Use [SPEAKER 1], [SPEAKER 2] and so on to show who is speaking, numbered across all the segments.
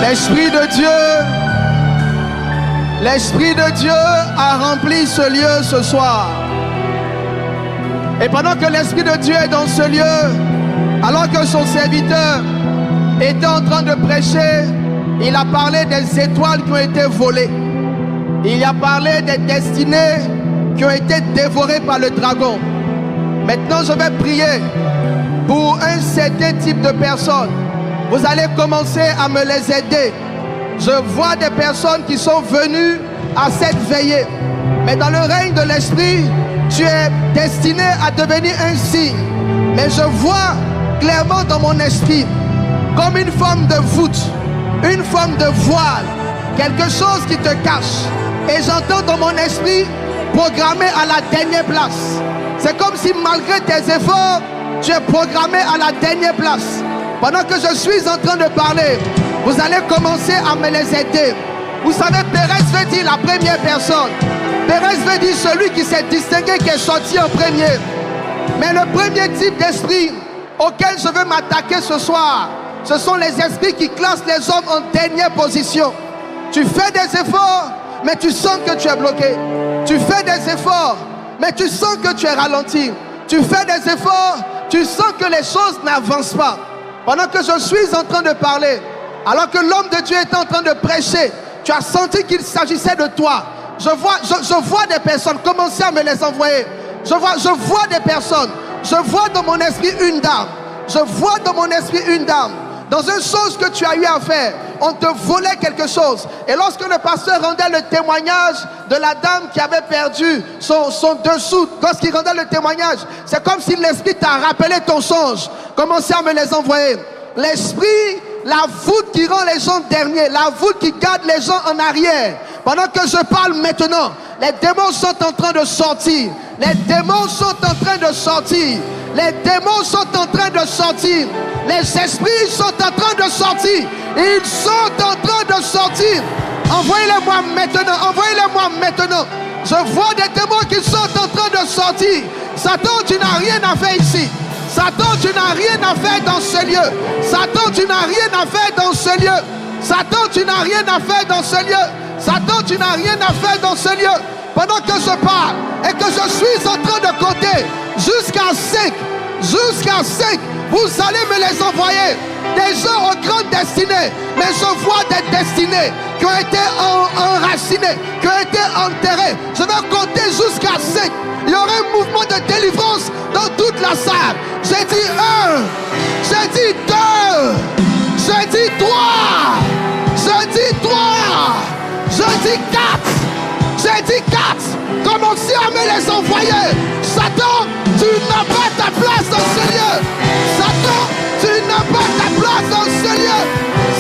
[SPEAKER 1] L'Esprit de Dieu a rempli ce lieu ce soir. Et pendant que l'Esprit de Dieu est dans ce lieu, alors que son serviteur était en train de prêcher, il a parlé des étoiles qui ont été volées. Il a parlé des destinées qui ont été dévorées par le dragon. Maintenant, je vais prier pour un certain type de personnes. Vous allez commencer à me les aider. Je vois des personnes qui sont venues à cette veillée. Mais dans le règne de l'Esprit, tu es destiné à devenir un signe. Mais je vois clairement dans mon esprit comme une forme de voûte, une forme de voile, quelque chose qui te cache. Et j'entends dans mon esprit programmé à la dernière place. C'est comme si malgré tes efforts, tu es programmé à la dernière place. Pendant que je suis en train de parler, vous allez commencer à me les aider. Vous savez, Pérez veut dire la première personne. Pérez veut dire celui qui s'est distingué, qui est sorti en premier. Mais le premier type d'esprit auquel je veux m'attaquer ce soir, ce sont les esprits qui classent les hommes en dernière position. Tu fais des efforts, mais tu sens que tu es bloqué. Tu fais des efforts, mais tu sens que tu es ralenti. Tu fais des efforts, tu sens que les choses n'avancent pas. Pendant que je suis en train de parler, alors que l'homme de Dieu est en train de prêcher, tu as senti qu'il s'agissait de toi. Je vois des personnes, commencez à me les envoyer. Je vois des personnes. Je vois dans mon esprit une dame. Je vois dans mon esprit une dame. Dans une chose que tu as eu à faire, on te volait quelque chose. Et lorsque le pasteur rendait le témoignage de la dame qui avait perdu son dessous, lorsqu'il rendait le témoignage, c'est comme si l'esprit t'a rappelé ton songe. Commencez à me les envoyer. L'esprit, la voûte qui rend les gens derniers, la voûte qui garde les gens en arrière. Pendant que je parle maintenant, les démons sont en train de sortir. Les démons sont en train de sortir. Les démons sont en train de sortir. Les esprits sont en train de sortir. Ils sont en train de sortir. Envoyez-les-moi maintenant. Envoyez-les-moi maintenant. Je vois des démons qui sont en train de sortir. Satan, tu n'as rien à faire ici. Satan, tu n'as rien à faire dans ce lieu. Satan, tu n'as rien à faire dans ce lieu. Satan, tu n'as rien à faire dans ce lieu. Satan, tu n'as rien à faire dans ce lieu. Pendant que je parle et que je suis en train de compter jusqu'à 5, vous allez me les envoyer. Des gens aux grandes destinées, mais je vois des destinées qui ont été enracinées, qui ont été enterrées. Je vais compter jusqu'à 5. Il y aura un mouvement de délivrance dans toute la salle. J'ai dit 1, j'ai dit 2, j'ai dit 3, j'ai dit 3, j'ai dit 4, j'ai dit 4. Commencez à me les envoyer. Satan, tu n'as pas ta place dans ce lieu. Satan, tu n'as pas ta place dans ce lieu.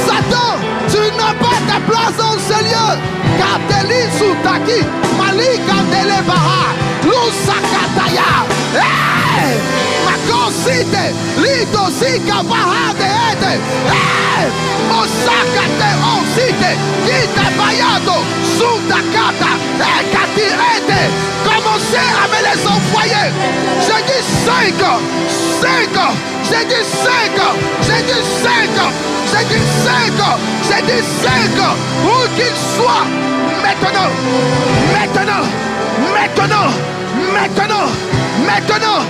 [SPEAKER 1] Satan, tu n'as pas ta place dans ce lieu. Kateli Soutaki, Mali Kandele Baha, Lusakataya, Makosite, Litosika Baha de Ede, Osakate Osite, Kite Bayado, Soudakata, Ekatirete. Commencez à me les envoyer. J'ai dit 5, j'ai dit 5, j'ai dit 5, j'ai dit 5, j'ai dit 5, où qu'il soit, maintenant, maintenant, maintenant, maintenant, maintenant,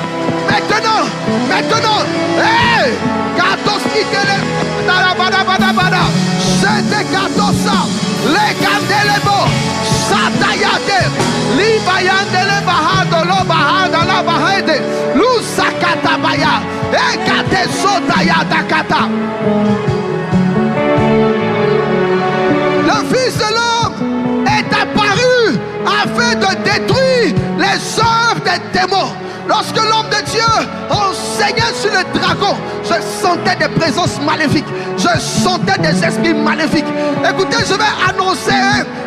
[SPEAKER 1] maintenant, maintenant, hey, Katos Kitele, Narabada, Sete Katosa, Le Candelebo, Satayate, Libayandele Bahado, Lo Bahada, La Bahede, Lusakatabaya, Ekate Sotayata Kata. Le Fils de l'homme est apparu afin de détruire les œuvres des démons. Lorsque l'homme de Dieu enseignait sur le dragon, je sentais des présences maléfiques. Je sentais des esprits maléfiques. Écoutez, je vais annoncer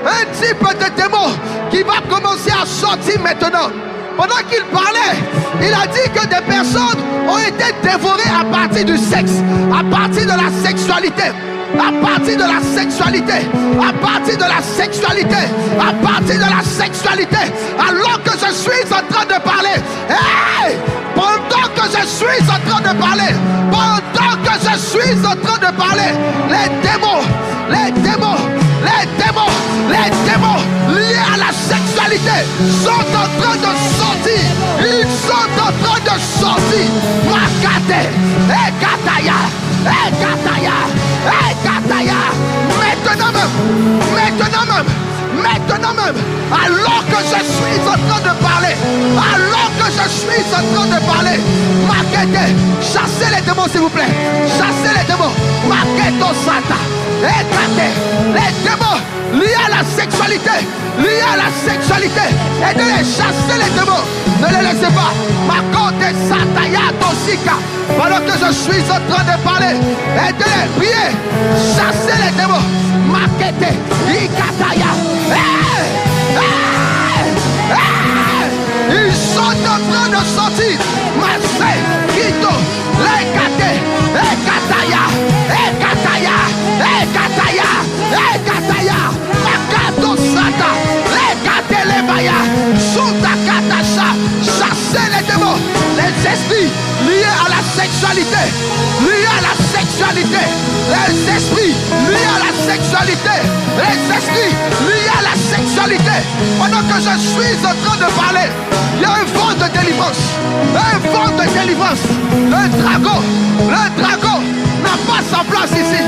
[SPEAKER 1] un type de démon qui va commencer à sortir maintenant. Pendant qu'il parlait, il a dit que des personnes ont été dévorées à partir du sexe, à partir de la sexualité. À partir de la sexualité, à partir de la sexualité, à partir de la sexualité, alors que je suis en train de parler, hey, pendant que je suis en train de parler, pendant que je je suis en train de parler, les démons liés à la sexualité sont en train de sortir. Ils sont en train de sortir. Makate, Ekataya, Ekataya, Ekataya. Maintenant même, alors que je suis en train de parler, Makete, chassez les démons s'il vous plaît, chassez les démons, Maketo Sata, Ekate, les démons liés à la sexualité, aidez-les, chassez les démons, ne les laissez pas, Makote Sataya Tosika, pendant que je suis en train de parler, aidez-les, priez, chassez les démons, Makete, Ikataya, ils sont en train de sortir. Marseille, Quito, Lekate, Ekataya, Ekataya, Ekataya, Ekataya, Makato Sata, Lekate Lebaya, Soutakatasha, chassez les démons, les esprits liés à la sexualité, les esprits liés à la sexualité, pendant que je suis en train de parler, il y a un vent de délivrance, le dragon n'a pas sa place ici,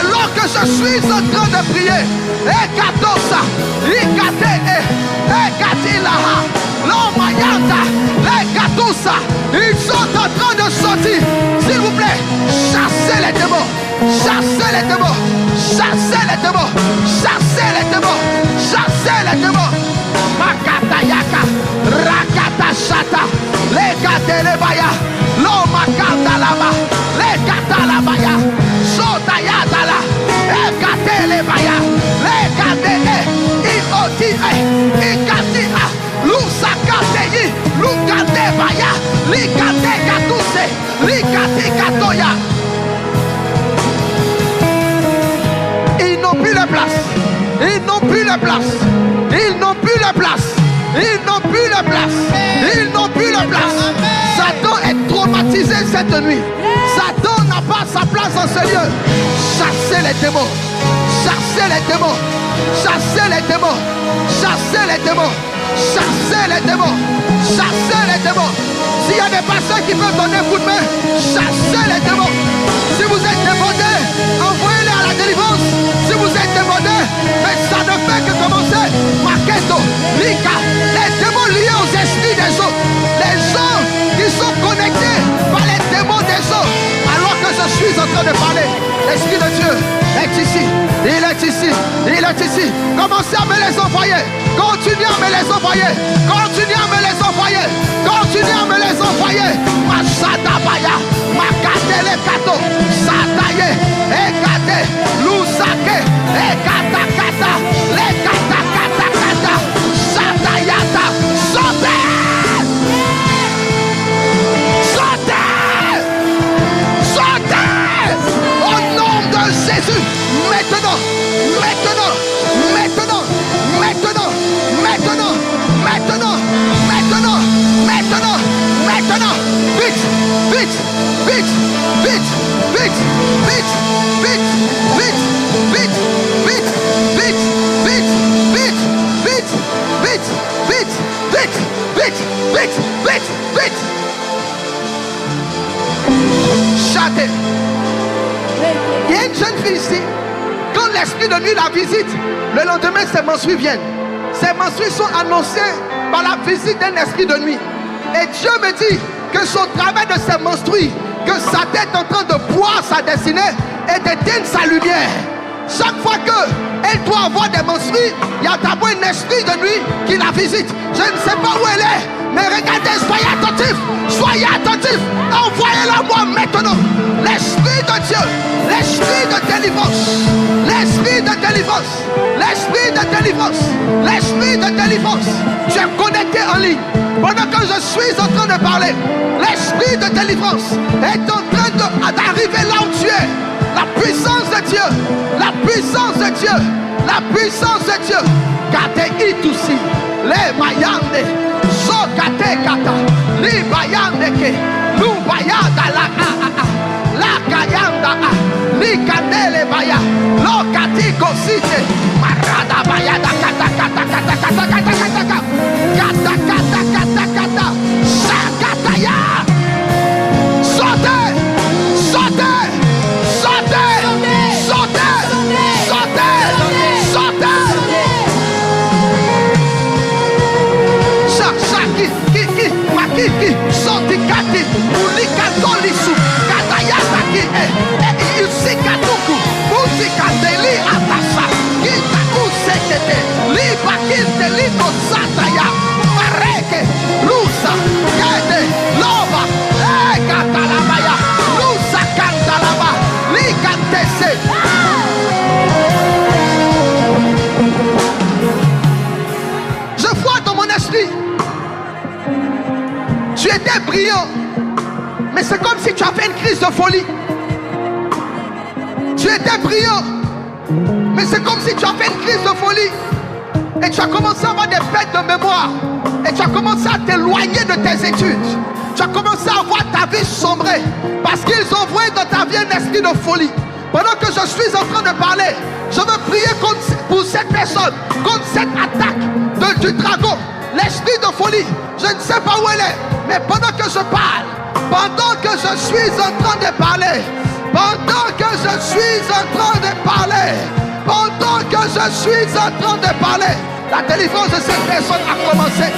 [SPEAKER 1] alors que je suis en train de prier, Ekatosa, Ikate, Ekatilaha, Lomayanda, Ekatosa, ils sont en train de sortir, s'il vous plaît, chassez les démons, Makatayaka, Rakatashata, Lekatelebaya, Lomakandalaba, Lekatalabaya, Sotayadala, Ekatelebaya, Lekatele, Iotie, Ikatia, Lusakateyi, Lukatebaya, Likatekatuse, Likatikatoya. Ils n'ont plus la place. Satan est traumatisé cette nuit. Satan n'a pas sa place dans ce lieu. Chassez les démons. S'il y a des pasteurs qui peuvent donner un coup de main, chassez les démons. Si vous êtes débordés, envoyez-les à la délivrance. Si vous êtes débordés, mais ça ne fait que commencer. Maketo, Lika, les démons liés aux esprits des eaux, les gens qui sont connectés par les démons des eaux. Alors que je suis en train de parler, l'Esprit de Dieu est ici. Il est ici. Commencez à me les envoyer. Continuez à me les envoyer. Masadabaya, Makatele Kato, Sataye, Ekate, Lusake, Ekatakata, Lekatakata, Satayata, Sautez, au nom de Jésus, maintenant, vite. Châté. Il y a une jeune fille ici. Quand l'esprit de nuit la visite, le lendemain ses menstrues viennent. Ces menstrues sont annoncées par la visite d'un esprit de nuit. Et Dieu me dit que son travail de ces menstrues, que sa tête est en train de boire sa destinée et d'éteindre sa lumière. Chaque fois qu'elle doit avoir des menstrues, il y a d'abord un esprit de nuit qui la visite. Je ne sais pas où elle est, mais regardez, soyez attentifs. Envoyez-la moi maintenant. L'esprit de Dieu, l'esprit de délivrance, tu es connecté en ligne. Pendant que je suis en train de parler, l'esprit de délivrance est en train d'arriver là où tu es. La puissance de Dieu, Kate itusi, le mayande, so kate kata, li bayande ke, lu bayada la cité. Marada bayada kata kata kata kata kata kata kata kata kata kata sakataya. Sautez, sautez, sautez, sautez, sautez, sautez. Qui, makiki, sotikati, ulikatolisu, katayataki, usikatuku, usikateli atasa, kita usekete, libakinte liko sataya, mareke, lusa, kete, loba, katalabaya, lusa kantalaba, likantese. Je vois dans mon esprit. Tu étais brillant, mais c'est comme si tu as fait une crise de folie. Tu étais brillant, mais c'est comme si tu as fait une crise de folie. Et tu as commencé à avoir des pertes de mémoire. Et tu as commencé à t'éloigner de tes études. Tu as commencé à voir ta vie sombrer. Parce qu'ils ont envoyé dans ta vie un esprit de folie. Pendant que je suis en train de parler, je veux prier pour cette personne, contre cette attaque du dragon. L'esprit de folie, je ne sais pas où elle est, mais pendant que je parle, pendant que je suis en train de parler, pendant que je suis en train de parler, pendant que je suis en train de parler, la délivrance de cette personne a commencé.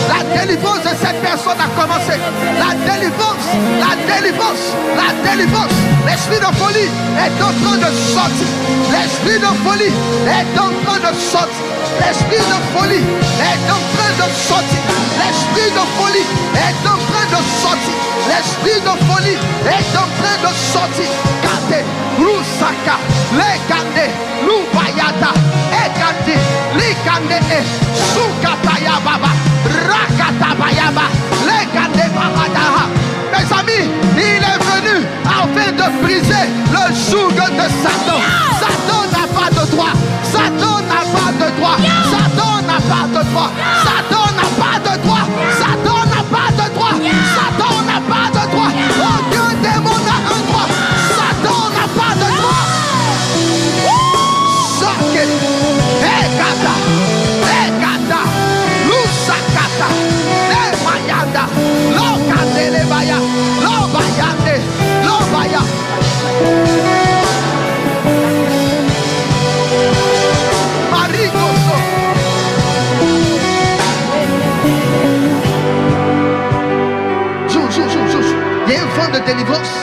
[SPEAKER 1] La délivrance de cette personne a commencé. La délivrance, la délivrance, la délivrance. L'esprit de folie est en train de sortir. L'esprit de folie est en train de sortir. L'esprit de folie est en train de sortir. L'esprit de folie est en train de sortir. L'esprit de folie est en train de sortir. Kate, Lusaka, Lekande, Lubayata, Ekande, Likande, Sukataya Baba, Rakatabayaba, Lekande Babadaha. Mes amis, il est venu afin de briser le joug de Satan. Satan n'a pas de droit. Satan n'a pas de droit. Satan n'a pas de droit. Satan n'a pas de droit. Satan n'a pas de droit. Satan n'a pas de droit. Aucun démon n'a un droit. Satan n'a pas de droit. Sake, Ekata, Ekata, Lusakata, Emayanda, Lokandelebaya, Lobayande, Lobaya. Marigoso. Il y a un vent de délivrance.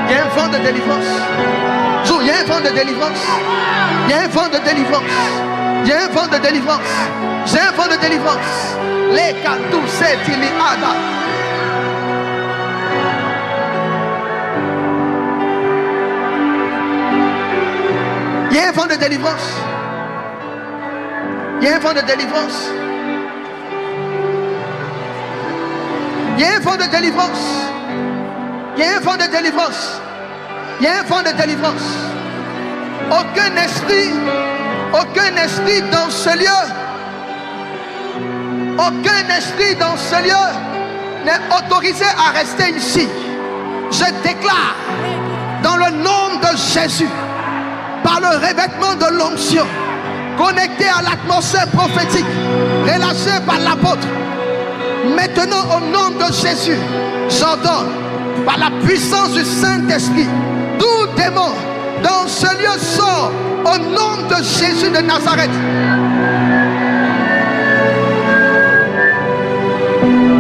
[SPEAKER 1] Il y a un vent de délivrance. Il y a un vent de délivrance. Il y a un vent de délivrance. Il y a un vent de délivrance. J'ai un vent de délivrance. Les cantou setili ada. Il y a un vent de délivrance. Il y a un vent de délivrance. Il y a un vent de délivrance. Il y a un vent de délivrance. Il y a un vent de délivrance. Aucun esprit dans ce lieu, aucun esprit dans ce lieu n'est autorisé à rester ici. Je déclare dans le nom de Jésus, par le revêtement de l'onction, connecté à l'atmosphère prophétique relâchée par l'apôtre, maintenant au nom de Jésus, j'ordonne par la puissance du Saint-Esprit, tout démon dans ce lieu sort au nom de Jésus de Nazareth.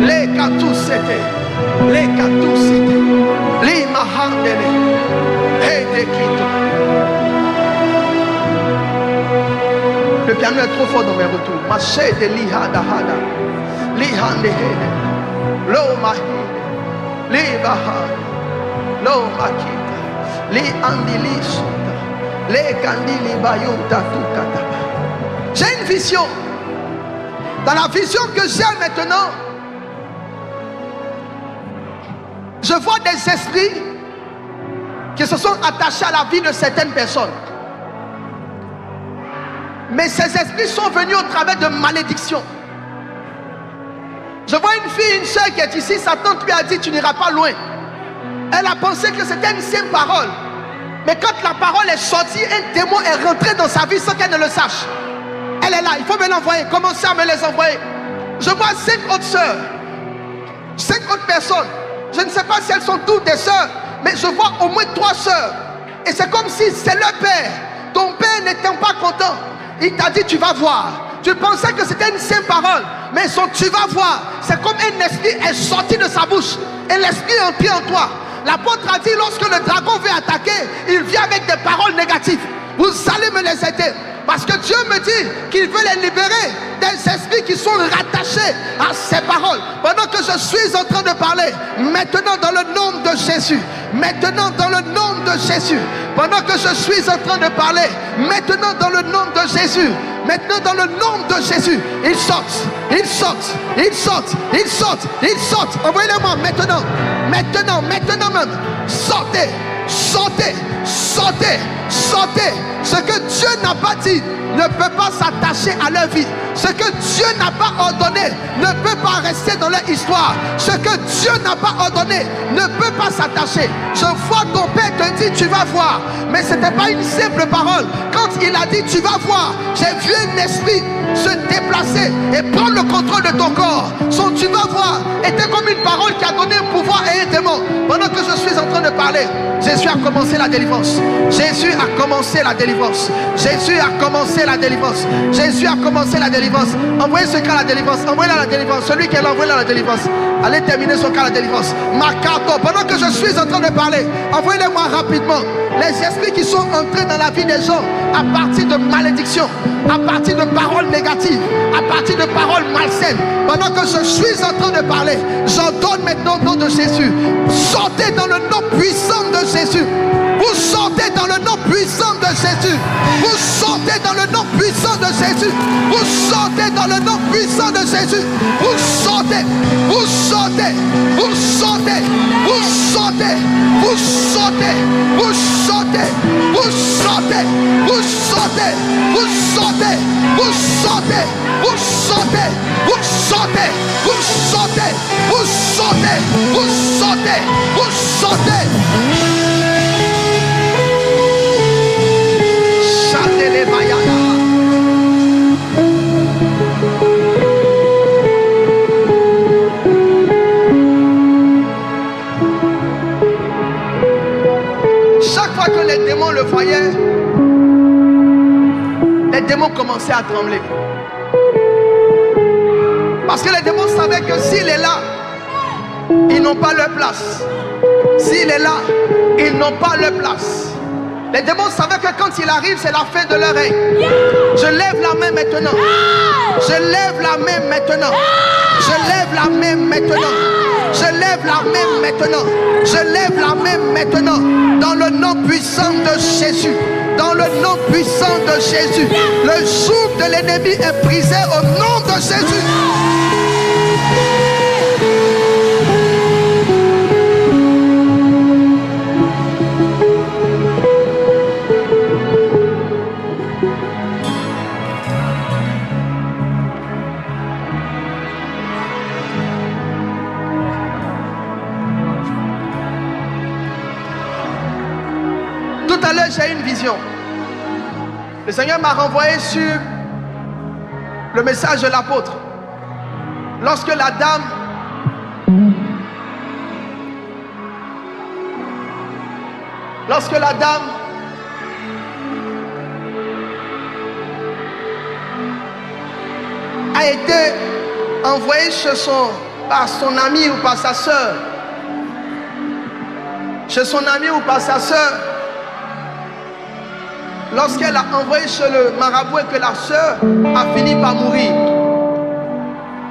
[SPEAKER 1] Les katoussete, les katoussete, les mahandele, et des clitos. Le piano est trop fort dans mes retours. Maché de lihada hada, lihande hede, lo mahide, li bahade, lo makita, li andili suta, le kandili bayunta tukataba. J'ai une vision. Dans la vision que j'ai maintenant, je vois des esprits qui se sont attachés à la vie de certaines personnes. Mais ces esprits sont venus au travers de malédictions. Je vois une fille, une soeur qui est ici. Sa tante lui a dit: tu n'iras pas loin. Elle a pensé que c'était une simple parole. Mais quand la parole est sortie, un démon est rentré dans sa vie sans qu'elle ne le sache. Elle est là, il faut me l'envoyer. Commencez à me les envoyer. Je vois 5 autres sœurs, 5 autres personnes. Je ne sais pas si elles sont toutes des sœurs, mais je vois au moins 3 sœurs. Et c'est comme si c'est leur père. Ton père n'était pas content. Il t'a dit tu vas voir. Tu pensais que c'était une simple parole, mais son tu vas voir, c'est comme un esprit est sorti de sa bouche et l'esprit est entré en toi. L'apôtre a dit lorsque le dragon veut attaquer, il vient avec des paroles négatives. Vous allez me les aider. Parce que Dieu me dit qu'il veut les libérer des esprits qui sont rattachés à ces paroles. Pendant que je suis en train de parler, maintenant dans le nom de Jésus, maintenant dans le nom de Jésus, pendant que je suis en train de parler, maintenant dans le nom de Jésus, maintenant dans le nom de Jésus, ils sortent, ils sortent, ils sortent, ils sortent, ils sortent. Envoyez-les-moi maintenant, maintenant, maintenant même. Sortez, sortez, sortez, sortez. Ce que Dieu n'a pas dit ne peut pas s'attacher à leur vie. Ce que Dieu n'a pas ordonné ne peut pas rester dans leur histoire. Ce que Dieu n'a pas ordonné ne peut pas s'attacher. Je vois ton père te dire tu vas voir. Mais ce n'était pas une simple parole. Quand il a dit tu vas voir, j'ai vu un esprit se déplacer et prendre le contrôle de ton corps. Son tu vas voir était comme une parole qui a donné un pouvoir à un démon. Pendant que je suis en train de parler, Jésus a commencé la délivrance. Jésus a commencé la délivrance. Jésus a commencé la délivrance. Jésus a commencé la délivrance. Envoyez ce cas à la délivrance. Envoyez-le à la délivrance. Celui qui est là, envoyez-le à la délivrance. Allez terminer son cas à la délivrance. Makato. Pendant que je suis en train de parler, envoyez-les-moi rapidement. Les esprits qui sont entrés dans la vie des gens à partir de malédictions, à partir de paroles négatives, à partir de paroles malsaines. Pendant que je suis en train de parler, j'ordonne maintenant au nom de Jésus. Sortez dans le nom puissant de Jésus. Vous sortez dans le nom puissant de Jésus. Vous sortez dans le nom puissant de Jésus. Vous sortez dans le nom puissant de Jésus. Vous sortez, vous sortez, vous sortez, vous sortez, vous sortez, vous sortez, vous sortez, vous sortez, vous sortez, vous sortez, vous sortez, vous sortez, vous sortez, vous sortez, vous sortez, vous sortez. Chantez-les Mayana. Chaque fois que les démons le voyaient, les démons commençaient à trembler. Parce que les démons savaient que s'il est là, ils n'ont pas leur place. S'il est là, ils n'ont pas leur place. Les démons savaient que quand il arrive, c'est la fin de leur règne. Je lève la main maintenant. Je lève la main maintenant. Je lève la main maintenant. Je lève la main maintenant. Je lève la main maintenant. Dans le nom puissant de Jésus. Dans le nom puissant de Jésus. Le joug de l'ennemi est brisé au nom de Jésus. Tout à l'heure, j'ai une vision. Le Seigneur m'a renvoyé sur le message de l'apôtre. Lorsque la dame a été envoyée par son ami ou par sa soeur, chez son ami ou par sa soeur, lorsqu'elle a envoyé chez le marabout et que la soeur a fini par mourir.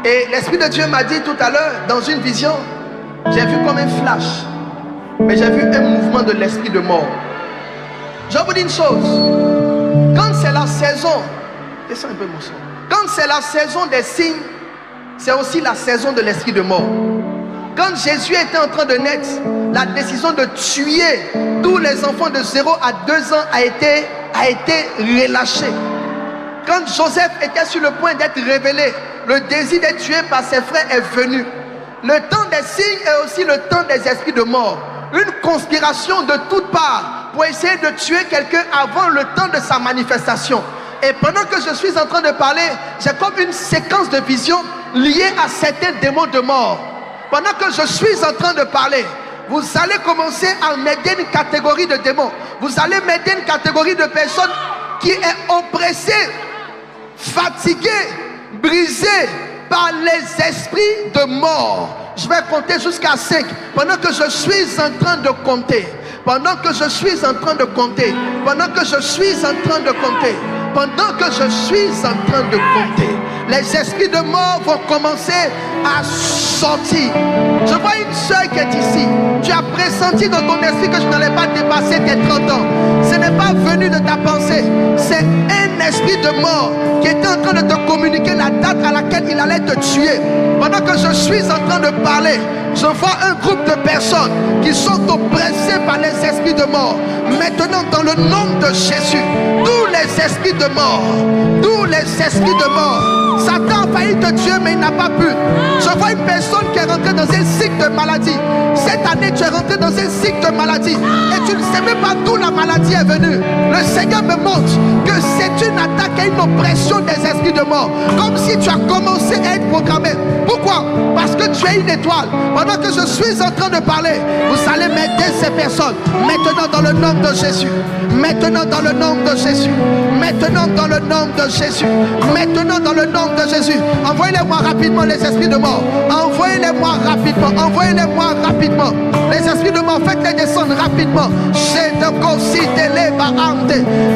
[SPEAKER 1] Et l'Esprit de Dieu m'a dit tout à l'heure, dans une vision, j'ai vu comme un flash, mais j'ai vu un mouvement de l'esprit de mort. Je vous dis une chose, quand c'est la saison, descends un peu mon son, quand c'est la saison des signes, c'est aussi la saison de l'esprit de mort. Quand Jésus était en train de naître, la décision de tuer tous les enfants de 0 à 2 ans a été relâchée. Quand Joseph était sur le point d'être révélé, le désir d'être tué par ses frères est venu. Le temps des signes est aussi le temps des esprits de mort. Une conspiration de toutes parts pour essayer de tuer quelqu'un avant le temps de sa manifestation. Et pendant que je suis en train de parler, j'ai comme une séquence de vision liée à certains démons de mort. Pendant que je suis en train de parler, vous allez commencer à m'aider une catégorie de démons. Vous allez m'aider une catégorie de personnes qui est oppressée, fatiguée, brisée par les esprits de mort. Je vais compter jusqu'à 5. Pendant que je suis en train de compter, pendant que je suis en train de compter, pendant que je suis en train de compter, pendant que je suis en train de compter, les esprits de mort vont commencer à sortir. Je vois une soeur qui est ici. Tu as pressenti dans ton esprit que je n'allais pas dépasser tes 30 ans. Ce n'est pas venu de ta pensée. C'est un esprit de mort qui était en train de te communiquer la date à laquelle il allait te tuer. Pendant que je suis en train de parler, je vois un groupe de personnes qui sont oppressées par les esprits de mort. Maintenant, dans le nom de Jésus, tous les esprits de mort, tous les esprits de mort, Satan a failli te tuer, mais il n'a pas pu. Je vois une personne qui est rentrée dans un cycle de maladie. Cette année, tu es rentré dans un cycle de maladie et tu ne sais même pas d'où la maladie est venue. Le Seigneur me montre que c'est une attaque et une oppression des esprits de mort. Comme si tu as commencé à être programmé. Pourquoi? Parce que tu es une étoile. Pendant que je suis en train de parler, vous allez m'aider ces personnes. Maintenant dans le nom de Jésus. Maintenant dans le nom de Jésus. Maintenant dans le nom de Jésus. Maintenant dans le nom de Jésus. Envoyez-les-moi rapidement les esprits de mort. Envoyez-les-moi rapidement. Envoyez-les-moi rapidement. Les esprits de mort, faites-les descendre rapidement.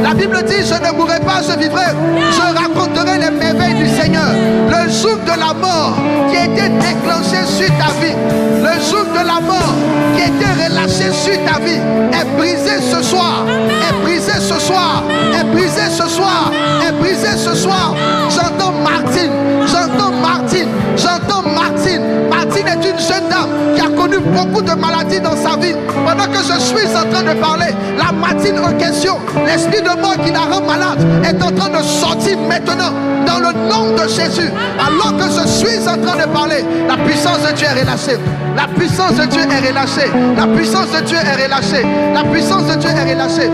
[SPEAKER 1] La Bible dit, je ne mourrai pas, je vivrai. Je raconterai les merveilles du Seigneur. Le joug de la mort qui a été déclenché sur ta vie, le joug de la mort qui a été relâché sur ta vie, est brisé ce soir. Est brisé ce soir. Est brisé ce soir. Est brisé ce soir. J'entends Martine. J'entends Martine. J'entends Martine. Martine est une jeune dame qui a connu beaucoup de maladies dans sa vie. Pendant que je suis en train de parler, la Martine en question, l'esprit de mort qui la rend malade, est en train de sortir maintenant dans le nom de Jésus. Alors que je suis en train de parler, la puissance de Dieu est relâchée. La puissance de Dieu est relâchée. La puissance de Dieu est relâchée. La puissance de Dieu est relâchée.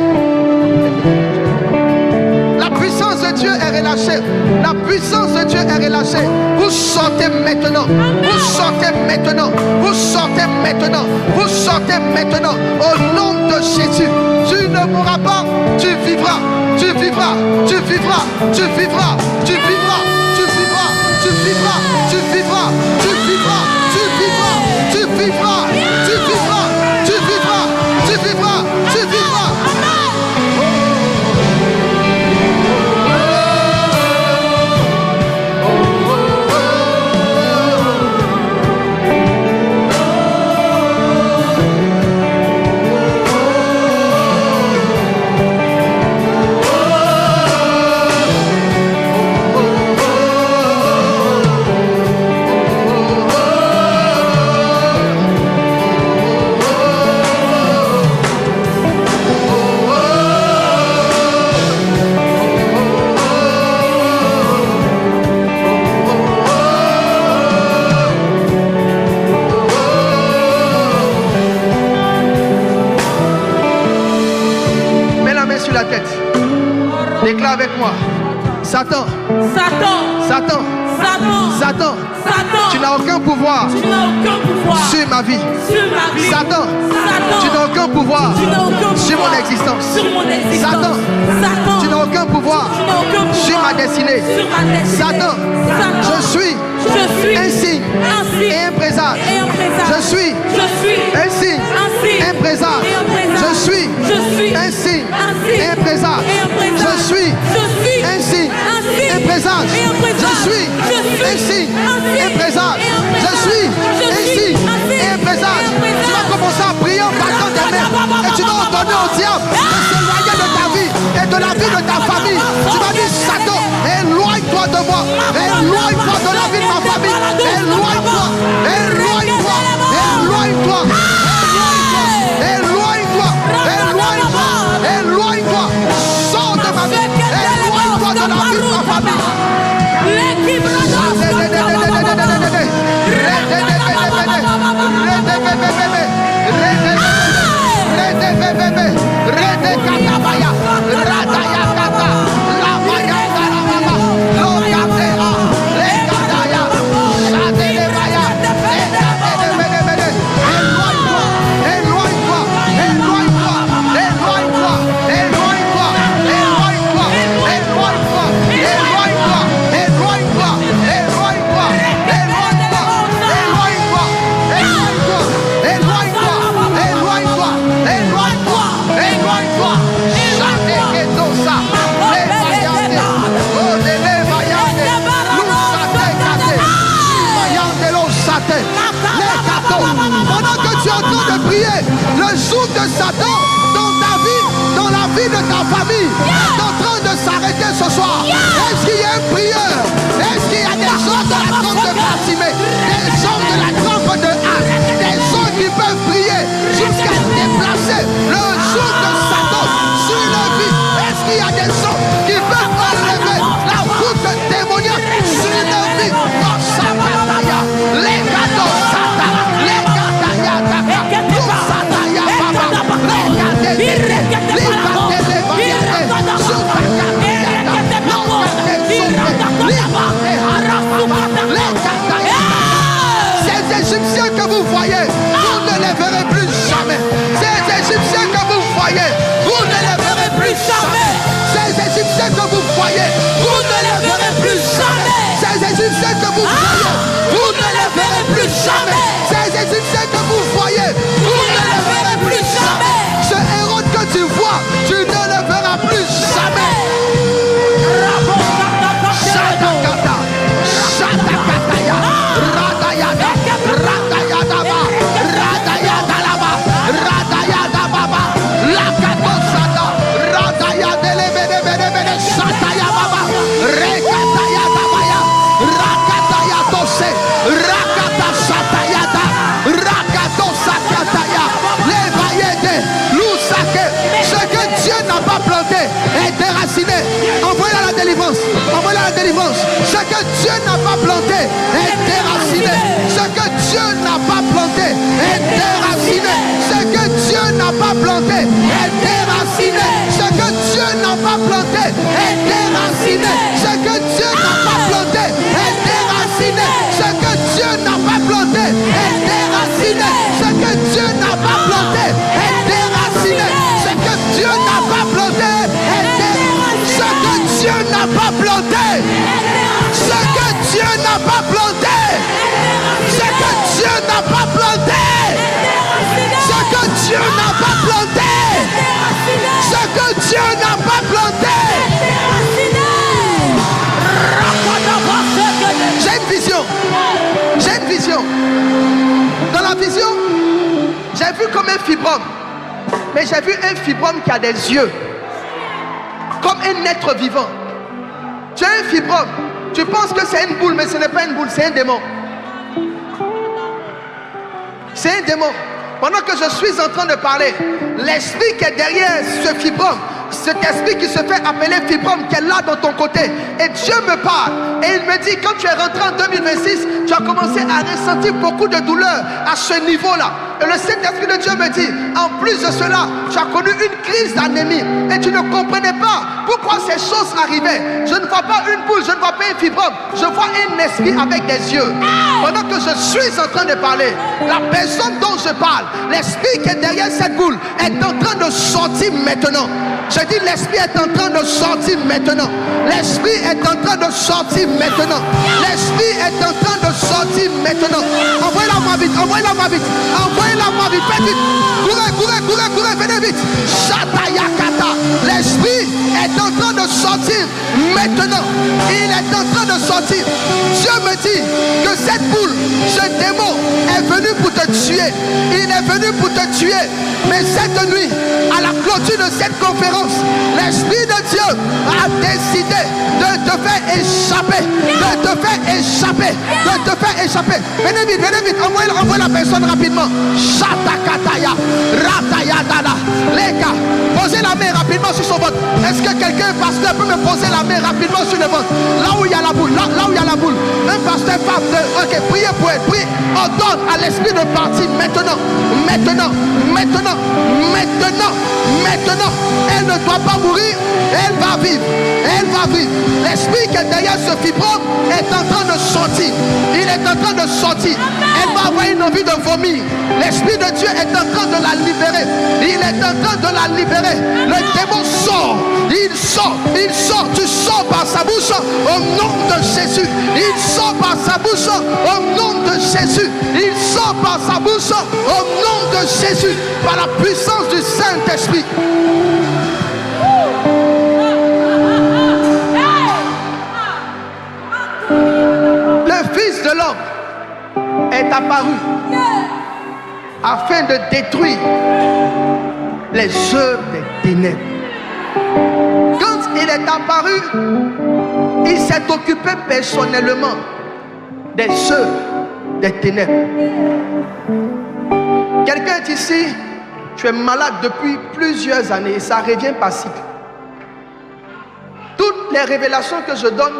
[SPEAKER 1] La puissance de Dieu est relâchée. La puissance de Dieu est relâchée. Vous sortez maintenant. Vous sortez maintenant. Vous sortez maintenant. Vous sortez maintenant. Au nom de Jésus. Tu ne mourras pas. Tu vivras. Tu vivras. Tu vivras. Tu vivras. Tu vivras. Tu vivras. Tu vivras. Tu vivras. Tu vivras. Tu vivras. Tu vivras. Tu vivras. Tu vivras. Tu vivras. Tu vivras. Déclare avec moi. Satan. Satan. Satan. Satan. Satan. Satan. Tu n'as aucun pouvoir. Tu n'as aucun pouvoir sur ma vie. Sur ma vie. Satan. Satan. Tu n'as aucun pouvoir. Tu n'as aucun sur mon existence. Sur mon existence. Satan. Satan. Tu n'as aucun pouvoir. Tu n'as aucun pouvoir sur ma destinée. Sur ma destinée. Satan. Satan. Je suis un signe et un présage. Je suis un signe et un présage. Je suis un signe et un présage. Je suis un signe et un présage. Je suis un signe et un présage. Je suis un signe et un présage. Tu vas commencer à prier en battant des mains et tu vas ordonner au diable de s'éloigner de ta vie et de la vie de ta famille. Tu vas dire, Satan, éloigne-toi de moi. Éloigne-toi de la vie de ma famille. Éloigne-toi. Éloigne-toi. Éloigne-toi. Éloigne-toi. Éloigne-toi. Éloigne-toi. Sors de ma vie. Éloigne-toi de la vie de ma famille. prié, le joug de Satan dans ta vie, dans la vie de ta famille, est en train de s'arrêter ce soir. Est-ce qu'il y a une prière? Est-ce qu'il y a des gens de la trempe de Bartimée, des gens de la trempe de Anne, des gens qui peuvent prier jusqu'à déplacer le joug de Satan sur leur vie? Est-ce qu'il y a des gens qui peuvent enlever la route démoniaque sur leur vie? Oh, Sataya, les cadeaux, Satan, les Kataya, tout Sataya, Baba, les Kataya, les ces Égyptiens que vous voyez, vous ne les verrez plus jamais. Ces Égyptiens que vous voyez, vous ne les verrez plus jamais. Ces Égyptiens que vous voyez, vous ne les verrez plus jamais. Ces Égyptiens que vous voyez, vous ne les verrez plus jamais. Ces Égyptiens que vous voyez, vous ne les verrez plus jamais. Ce héros que tu vois, tu ne le verras plus jamais. Shatakata, Shatakataya, Radayada, Radayadaba, Radayadalaba, Radayadababa, Lakatosata, Radayadelebedebedebede, Satayababa, Rekatayadabaya, Rakatayatose, Rakata Satayada, Rakatosakataya, Levayede, Lusake. Ce que Dieu n'a pas planté est déraciné. Envoyez la délivrance. Envoyez la délivrance. Ce que Dieu n'a pas planté est déraciné. Ce que Dieu n'a pas planté est déraciné. Ce que Dieu n'a pas planté est déraciné. Ce que Dieu n'a pas planté est déraciné. Ce que Dieu n'a pas planté est déraciné. Ce que Dieu n'a pas planté est déraciné. Ce que Dieu n'a pas planté est déraciné. Ce que Dieu n'a pas planté est déraciné. Ce que Dieu n'a pas planté. Ce que Dieu n'a pas planté. Ce que Dieu n'a pas planté. Ce que Dieu n'a pas planté. Ce que Dieu n'a pas planté. J'ai une vision. J'ai une vision. Dans la vision, j'ai vu comme un fibrome. Mais j'ai vu un fibrome qui a des yeux. Comme un être vivant. Tu as un fibrome. Tu penses que c'est une boule, mais ce n'est pas une boule, c'est un démon. C'est un démon. Pendant que je suis en train de parler, l'esprit qui est derrière ce fibrome, cet esprit qui se fait appeler fibrome, qui est là dans ton côté, et Dieu me parle, et il me dit, quand tu es rentré en 2026, tu as commencé à ressentir beaucoup de douleur à ce niveau-là. Et le Saint-Esprit de Dieu me dit, en plus de cela, tu as connu une crise d'anémie, et tu ne comprenais pas pourquoi ces choses arrivaient. Je ne vois pas une boule, je ne vois pas un fibrome, je vois un esprit avec des yeux. Pendant que je suis en train de parler, la personne dont je parle, l'esprit qui est derrière cette boule, est en train de sortir maintenant. Je dis, l'esprit est en train de sortir maintenant. L'esprit est en train de sortir maintenant. L'esprit est en train de sortir maintenant. Envoyez-la moi vite, envoyez-la moi vite, envoyez-la moi vite, faites vite. Courez, courez, courez, courez, venez vite. Shatayakata. L'esprit est en train de sortir maintenant. Il est en train de sortir. Dieu me dit que cette boule, ce démon est venu pour te tuer. Il est venu pour te tuer. Mais cette nuit, à la clôture de cette conférence, l'Esprit de Dieu a décidé de te faire échapper. De te faire échapper. De te faire échapper. Venez vite, envoie la personne rapidement. Shatakataya, Ratayadala. Les gars, posez la main rapidement sur son ventre. Est-ce que quelqu'un, pasteur, peut me poser la main rapidement sur le ventre? Là où il y a la boule, là où il y a la boule. Un pasteur, femme, ok, priez pour elle, priez. Ordonne à l'esprit de partir maintenant. Maintenant. Elle ne doit pas mourir, elle va vivre. Elle va vivre. L'esprit qui est derrière ce fibrome est en train de sortir. Il est en train de sortir. Elle va avoir une envie de vomir. L'Esprit de Dieu est en train de la libérer. Il est en train de la libérer. Le démon sort. Il sort. Tu sors par sa bouche au nom de Jésus. Il sort par sa bouche au nom de Jésus. Il sort par sa bouche au nom de Jésus. Par la puissance du Saint-Esprit. Le Fils de l'homme est apparu afin de détruire les œuvres des ténèbres. Quand il est apparu, il s'est occupé personnellement des œuvres des ténèbres. Quelqu'un est ici, tu es malade depuis plusieurs années et ça revient par cycle. Toutes les révélations que je donne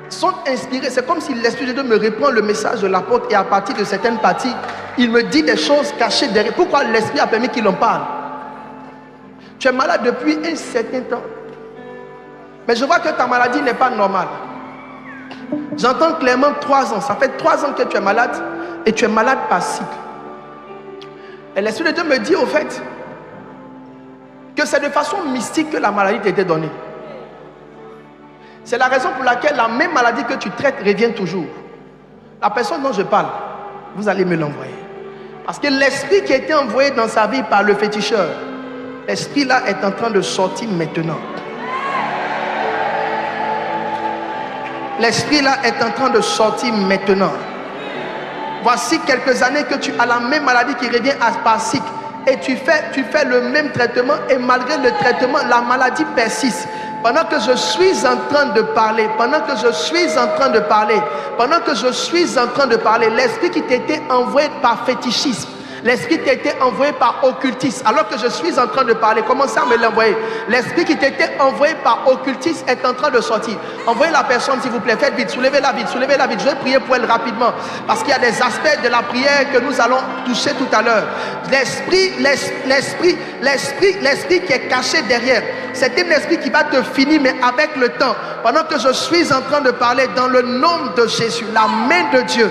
[SPEAKER 1] sont inspirées. C'est comme si l'Esprit de Dieu me reprend le message de l'apôtre et à partir de certaines parties, il me dit des choses cachées derrière. Pourquoi l'Esprit a permis qu'il en parle? Tu es malade depuis un certain temps. Mais je vois que ta maladie n'est pas normale. J'entends clairement 3 ans. Ça fait 3 ans que tu es malade et tu es malade par cycle. Et l'Esprit de Dieu me dit au fait que c'est de façon mystique que la maladie t'a été donnée. C'est la raison pour laquelle la même maladie que tu traites revient toujours. La personne dont je parle, vous allez me l'envoyer. Parce que l'esprit qui a été envoyé dans sa vie par le féticheur, l'esprit là est en train de sortir maintenant. L'esprit là est en train de sortir maintenant. Voici quelques années que tu as la même maladie qui revient par cycle. Et tu fais le même traitement et malgré le traitement, la maladie persiste. Pendant que je suis en train de parler, l'esprit qui t'était envoyé par fétichisme, l'esprit qui t'était envoyé par occultisme, alors que je suis en train de parler, commencez à me l'envoyer. L'esprit qui t'était envoyé par occultisme est en train de sortir. Envoyez la personne s'il vous plaît, faites vite, soulevez-la vite. Je vais prier pour elle rapidement, parce qu'il y a des aspects de la prière que nous allons toucher tout à l'heure. L'esprit qui est caché derrière, c'est un esprit qui va te finir, mais avec le temps. Pendant que je suis en train de parler, dans le nom de Jésus, la main de Dieu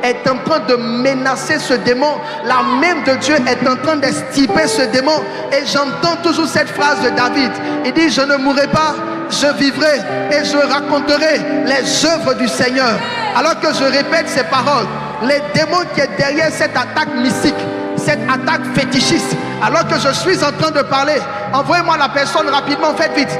[SPEAKER 1] est en train de menacer ce démon. La main de Dieu est en train d'extirper ce démon. Et j'entends toujours cette phrase de David. Il dit, je ne mourrai pas, je vivrai et je raconterai les œuvres du Seigneur. Alors que je répète ces paroles, les démons qui est derrière cette attaque mystique, cette attaque fétichiste, alors que je suis en train de parler, envoyez-moi la personne rapidement, faites vite.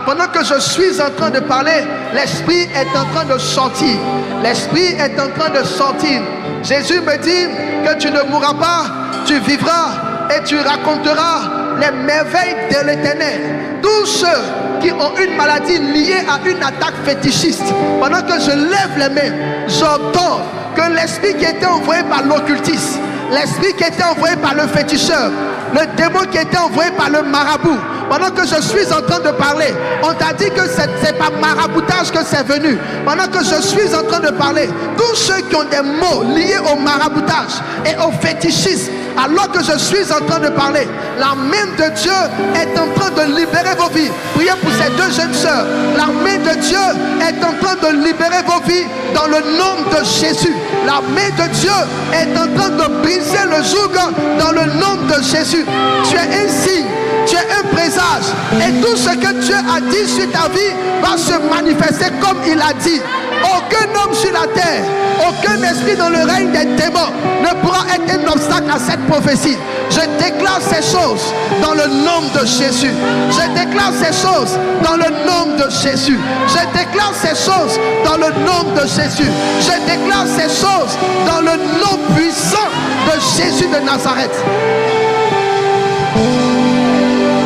[SPEAKER 1] Pendant que je suis en train de parler, l'esprit est en train de sortir. L'esprit est en train de sortir. Jésus me dit que tu ne mourras pas, tu vivras et tu raconteras les merveilles de l'Éternel. Tous ceux qui ont une maladie liée à une attaque fétichiste, pendant que je lève les mains, j'entends que l'esprit qui était envoyé par l'occultisme, l'esprit qui était envoyé par le féticheur, le démon qui était envoyé par le marabout, pendant que je suis en train de parler, on t'a dit que c'est par maraboutage que c'est venu. Pendant que je suis en train de parler, tous ceux qui ont des mots liés au maraboutage et au fétichisme, alors que je suis en train de parler, la main de Dieu est en train de libérer vos vies. Priez pour ces 2 jeunes sœurs. La main de Dieu est en train de libérer vos vies dans le nom de Jésus. La main de Dieu est en train de briser le joug dans le nom de Jésus. Tu es un signe, tu es un présage, et tout ce que Dieu a dit sur ta vie va se manifester comme il a dit. Aucun homme sur la terre, aucun esprit dans le règne des démons ne pourra être un obstacle à cette prophétie. Je déclare ces choses dans le nom de Jésus. Je déclare ces choses dans le nom de Jésus. Je déclare ces choses dans le nom de Jésus. Je déclare ces choses dans le nom puissant de Jésus de Nazareth.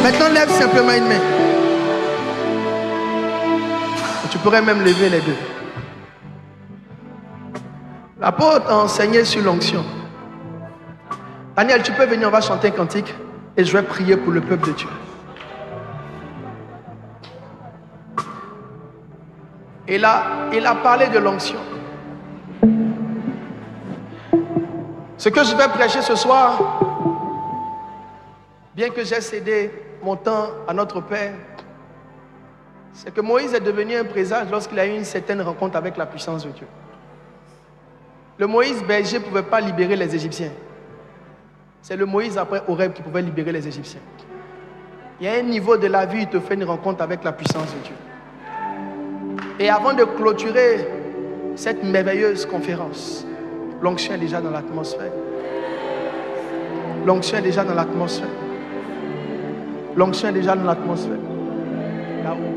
[SPEAKER 1] Maintenant, lève simplement une main. Tu pourrais même lever les 2. L'apôtre a enseigné sur l'onction. Daniel, tu peux venir, on va chanter un cantique et je vais prier pour le peuple de Dieu. Et là, il a parlé de l'onction. Ce que je vais prêcher ce soir, bien que j'ai cédé mon temps à notre Père, c'est que Moïse est devenu un présage lorsqu'il a eu une certaine rencontre avec la puissance de Dieu. Le Moïse berger ne pouvait pas libérer les Égyptiens. C'est le Moïse après Horeb qui pouvait libérer les Égyptiens. Il y a un niveau de la vie où il te fait une rencontre avec la puissance de Dieu. Et avant de clôturer cette merveilleuse conférence, l'onction est déjà dans l'atmosphère. L'onction est déjà dans l'atmosphère. L'onction est déjà dans l'atmosphère. Là-haut.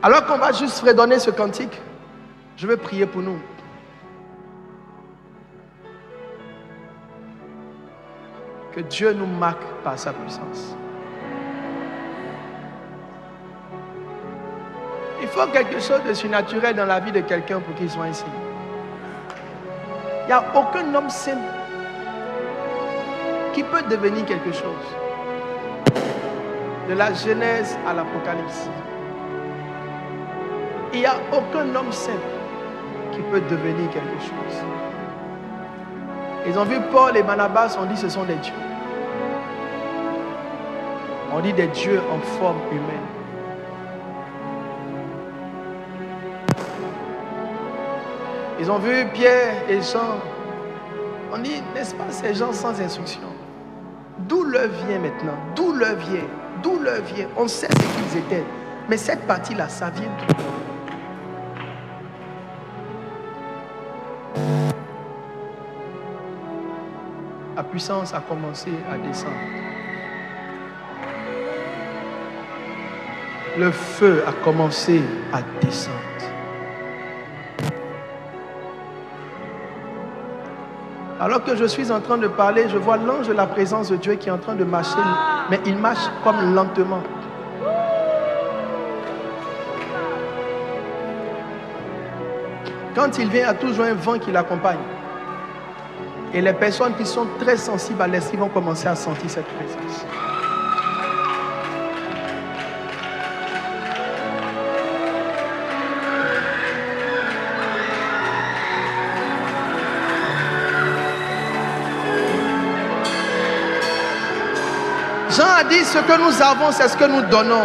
[SPEAKER 1] Alors qu'on va juste fredonner ce cantique, je veux prier pour nous. Que Dieu nous marque par sa puissance. Il faut quelque chose de surnaturel dans la vie de quelqu'un pour qu'il soit ici. Il n'y a aucun homme simple qui peut devenir quelque chose. De la Genèse à l'Apocalypse. Il n'y a aucun homme simple qui peut devenir quelque chose. Ils ont vu Paul et Barnabas, on dit ce sont des dieux. On dit des dieux en forme humaine. Ils ont vu Pierre et Jean. On dit, n'est-ce pas, ces gens sans instruction. D'où leur vient maintenant? D'où leur vient? D'où leur vient? On sait ce qu'ils étaient. Mais cette partie-là, ça vient d'où? La puissance a commencé à descendre. Le feu a commencé à descendre. Alors que je suis en train de parler, je vois l'ange de la présence de Dieu qui est en train de marcher, mais il marche comme lentement. Quand il vient, il y a toujours un vent qui l'accompagne. Et les personnes qui sont très sensibles à l'esprit vont commencer à sentir cette présence. Jean a dit, ce que nous avons, c'est ce que nous donnons.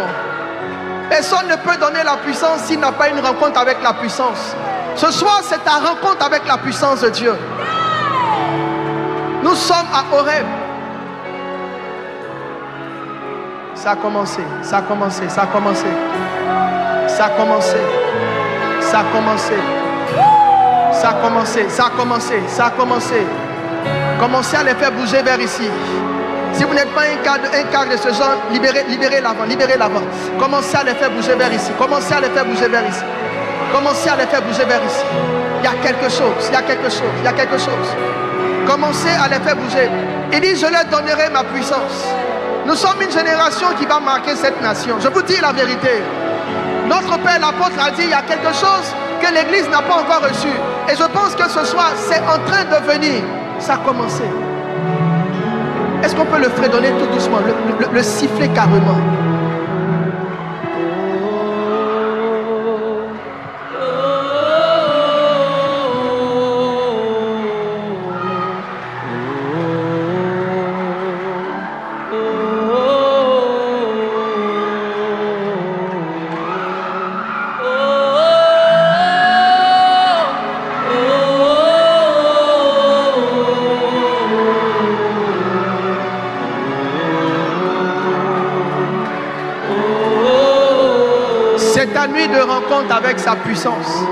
[SPEAKER 1] Personne ne peut donner la puissance s'il n'a pas une rencontre avec la puissance. Ce soir, c'est ta rencontre avec la puissance de Dieu. Nous sommes à Horeb. Ça a commencé, ça a commencé, ça a commencé. Ça a commencé. Ça a commencé. Ça a commencé, ça a commencé, ça a commencé. Commencez à les faire bouger vers ici. Si vous n'êtes pas un cadre de ce genre, libérez l'avant, libérez l'avant. Commencez à les faire bouger vers ici. Commencez à les faire bouger vers ici. Commencez à les faire bouger vers ici. Il y a quelque chose, il y a quelque chose, il y a quelque chose. Commencez à les faire bouger. Il dit, je leur donnerai ma puissance. Nous sommes une génération qui va marquer cette nation. Je vous dis la vérité. Notre Père, l'apôtre, a dit, il y a quelque chose que l'Église n'a pas encore reçu. Et je pense que ce soir, c'est en train de venir. Ça a commencé. Est-ce qu'on peut le fredonner tout doucement, le siffler carrément? Nuit de rencontre avec sa puissance.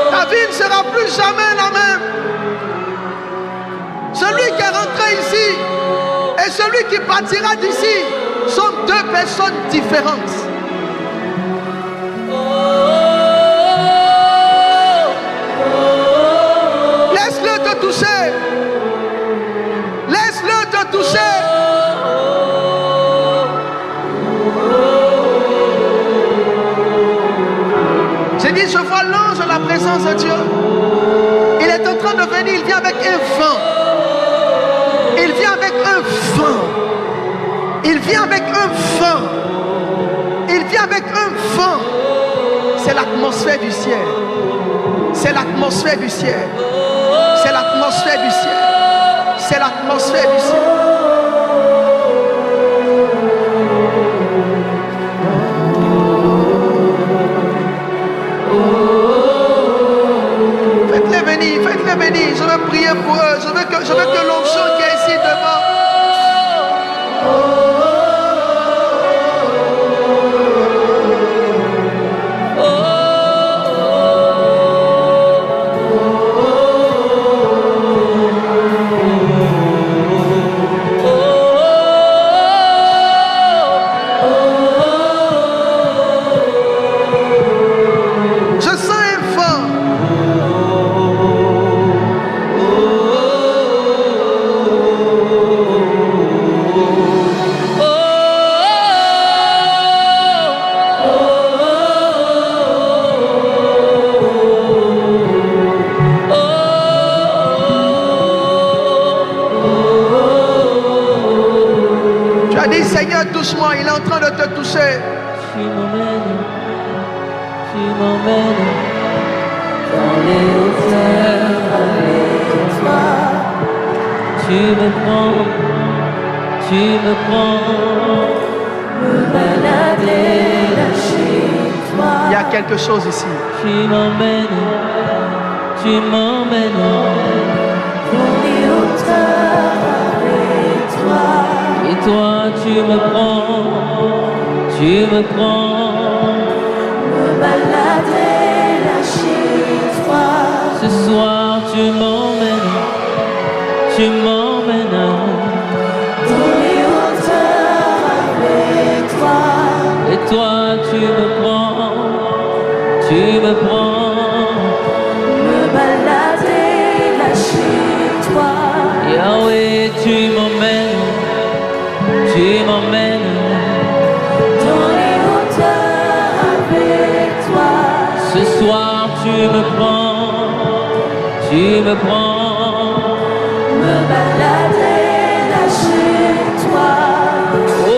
[SPEAKER 1] Ta vie ne sera plus jamais la même. Celui qui est rentré ici et celui qui partira d'ici sont deux personnes différentes. Laisse-le te toucher. Laisse-le te toucher. J'ai dit, je vois l'ange de la présence de Dieu. Il est en train de venir, il vient avec un vent. Il vient avec un vent. Il vient avec un vent. Il vient avec un vent. C'est l'atmosphère du ciel. C'est l'atmosphère du ciel. C'est l'atmosphère du ciel. C'est l'atmosphère du ciel. Faites-les venir, je veux prier pour eux, je veux que l'onction qui est ici devant. de te toucher.
[SPEAKER 2] Tu m'emmènes dans les hauteurs avec toi. Tu me prends, me balader là chez toi.
[SPEAKER 1] Il y a quelque chose ici.
[SPEAKER 2] Tu m'emmènes dans les hauteurs avec toi. Et toi tu me prends, me balader là chez toi. Ce soir tu m'emmènes dans les hauteurs avec toi. Et toi tu me prends, me balader là chez toi. Yahweh, tu m'emmènes dans les hauteurs avec toi. Ce soir tu me prends, me balader là chez toi. Oh,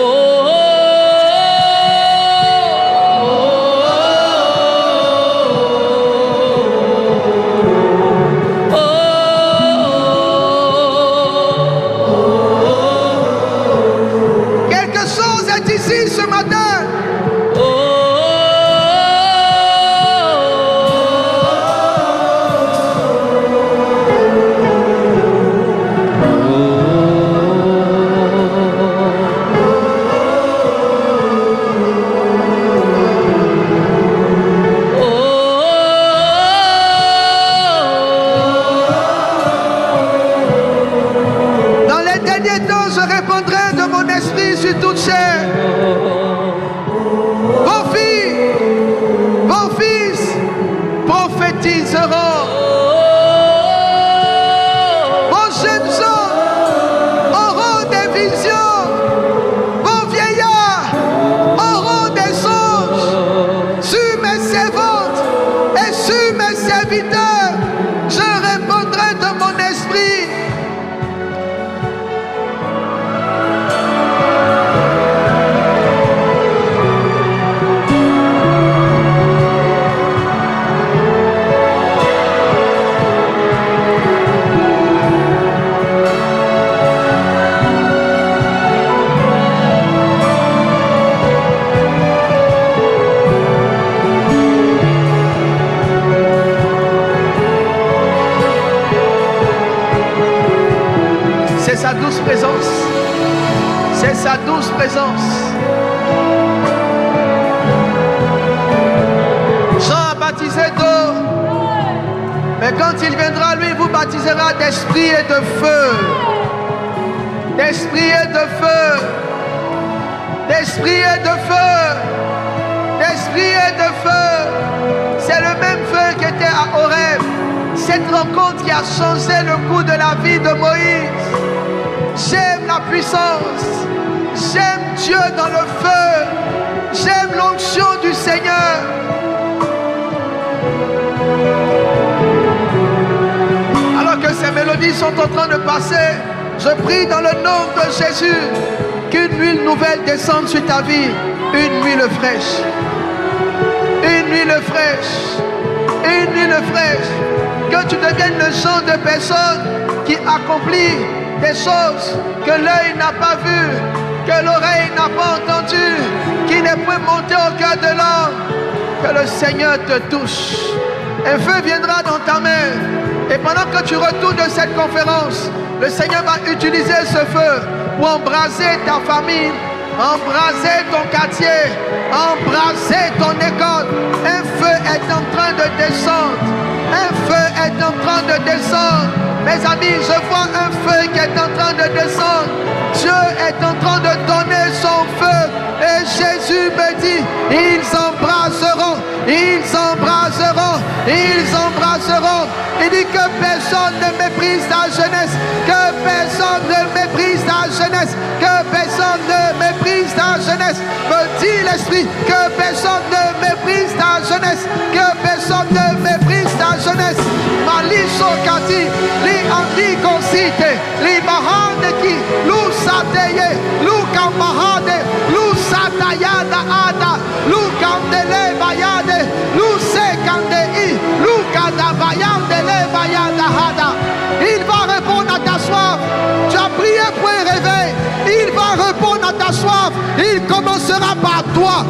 [SPEAKER 1] Quelque chose est ici ce matin. Dans les derniers temps, je répandrai de mon esprit sur toute chair. Vos filles, vos fils prophétiseront. Vos jeunes gens auront des visions. Vos vieillards auront des songes. Sur mes servantes et sur mes serviteurs, je répandrai de mon esprit. C'est sa douce présence. C'est sa douce présence. Jean a baptisé d'eau. Mais quand il viendra, lui vous baptisera d'esprit et de feu. D'esprit et de feu. D'esprit et de feu. D'esprit et de feu. C'est le même feu qui était à Horeb. Cette rencontre qui a changé le cours de la vie de Moïse. J'aime la puissance. J'aime Dieu dans le feu. J'aime l'onction du Seigneur. Alors que ces mélodies sont en train de passer, je prie dans le nom de Jésus qu'une huile nouvelle descende sur ta vie. Une huile fraîche. Une huile fraîche. Une huile fraîche. Que tu deviennes le genre de personne qui accomplit des choses que l'œil n'a pas vues, que l'oreille n'a pas entendues, qui n'est point monté au cœur de l'homme. Que le Seigneur te touche. Un feu viendra dans ta main. Et pendant que tu retournes de cette conférence, le Seigneur va utiliser ce feu pour embraser ta famille, embraser ton quartier, embraser ton école. Un feu est en train de descendre. Un feu est en train de descendre. Mes amis, je vois un feu qui est en train de descendre. Dieu est en train de donner son feu. Et Jésus me dit, ils embraseront, ils embraseront, ils embraseront. Il dit que personne ne méprise ta jeunesse, que personne ne méprise ta jeunesse, que personne ne méprise ta jeunesse. Me dit l'Esprit que personne ne méprise ta jeunesse, que personne ne méprise ta jeunesse. Maliso kati, li andi konsite, li mahande ki, lu sateye, lu kamahade, lu sateye. Atayada Ada, Lukandele Bayade, Lusekandei, Lukada Bayandele Bayada Hada. Il va répondre à ta soif. Tu as prié pour un réveil. Il va répondre à ta soif. Il commencera par toi.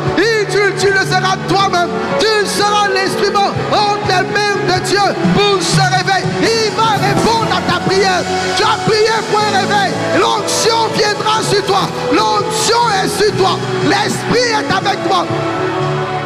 [SPEAKER 1] Tu le seras toi-même. Tu seras l'instrument entre les mains de Dieu pour ce réveil. Il va répondre à ta prière. Tu as prié pour un réveil. L'onction viendra sur toi. L'onction est sur toi. L'esprit est avec toi.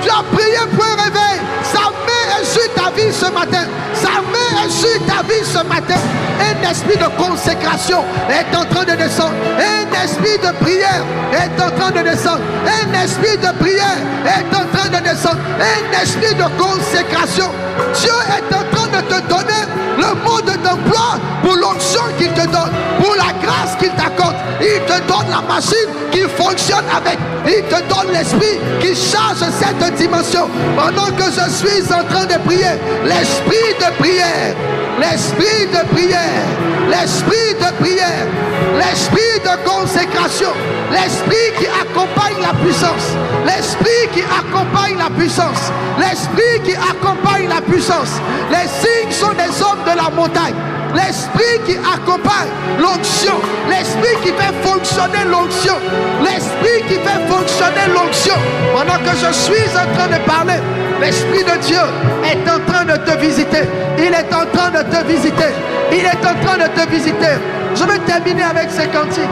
[SPEAKER 1] Tu as prié pour un réveil. Sa main est sur ta vie ce matin. Sa main est sur ta vie ce matin. Un esprit de consécration est en train de descendre. Un esprit de prière est en train de descendre. Un esprit de prière est en train de descendre. Un esprit de consécration. Dieu est en train de te donner le mode d'emploi pour l'onction qu'il te donne, pour la grâce qu'il t'accorde. Il te donne la machine qui fonctionne avec. Il te donne l'esprit qui charge cette dimension. Pendant que je suis en train de prier, l'esprit de prière, l'esprit de prière, l'esprit de prière, l'esprit de consécration, l'esprit qui accompagne la puissance, l'esprit qui accompagne la puissance, l'esprit qui accompagne la puissance. Les signes sont des hommes de la montagne. L'esprit qui accompagne l'onction, l'esprit qui fait fonctionner l'onction, l'esprit qui fait fonctionner l'onction. Pendant que je suis en train de parler, l'Esprit de Dieu est en train de te visiter. Il est en train de te visiter. Il est en train de te visiter. Je vais terminer avec ces cantiques.